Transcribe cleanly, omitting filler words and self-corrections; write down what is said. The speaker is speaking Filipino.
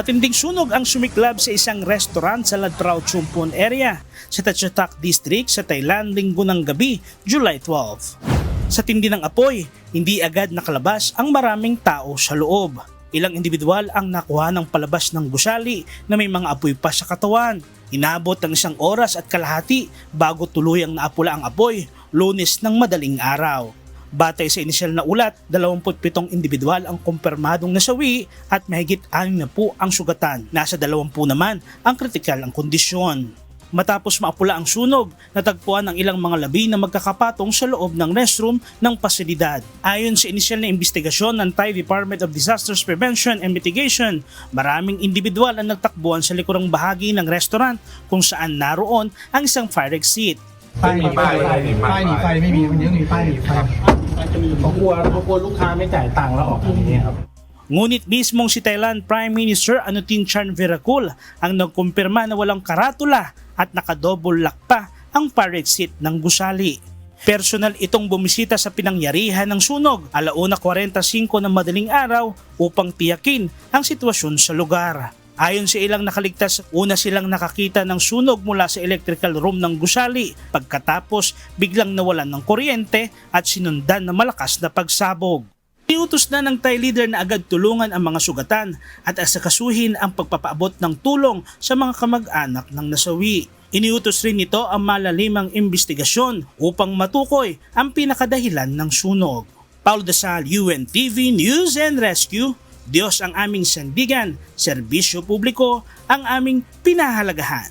Matinding sunog ang sumiklab sa isang restaurant sa Latrao Chumpon area sa Tachatak District sa Thailand linggo ng gabi, July 12. Sa tindi ng apoy, hindi agad nakalabas ang maraming tao sa loob. Ilang individual ang nakuha ng palabas ng gusali na may mga apoy pa sa katawan. Inabot ng 1 oras at kalahati bago tuluyang naapula ang apoy, Lunes ng madaling araw. Batay sa inisyal na ulat, 27 individual ang kumpirmadong nasawi at mahigit 6 na po ang sugatan. Nasa 20 naman ang kritikal ang kondisyon. Matapos maapula ang sunog, natagpuan ang ilang mga labi na magkakapatong sa loob ng restroom ng pasilidad. Ayon sa inisyal na investigasyon ng Thai Department of Disasters Prevention and Mitigation, maraming individual ang nagtakbuhan sa likurang bahagi ng restaurant kung saan naroon ang isang fire exit. ป้ายหนีไฟไม่มีมันยังมีป้ายหนีไฟเขากลัวลูกค้าไม่จ่ายตังค์แล้วออกทางนี้ครับ Ngunit mismong si Thailand Prime Minister Anutin Charnvirakul ang nagkumpirma na walang karatula at nakadouble lock pa ang fire exit ng gusali. Personal itong bumisita sa pinangyarihan ng sunog 1:45 ng madaling araw upang tiyakin ang sitwasyon sa lugar. Ayon sa ilang nakaligtas, una silang nakakita ng sunog mula sa electrical room ng gusali. Pagkatapos, biglang nawalan ng kuryente at sinundan ng malakas na pagsabog. Iutos na ng Thai leader na agad tulungan ang mga sugatan at asakasuhin ang pagpapaabot ng tulong sa mga kamag-anak ng nasawi. Iniutos rin nito ang malalimang investigasyon upang matukoy ang pinakadahilan ng sunog. Paulo Dasal, UNTV News and Rescue. Diyos ang aming sandigan, serbisyo publiko ang aming pinahalagahan.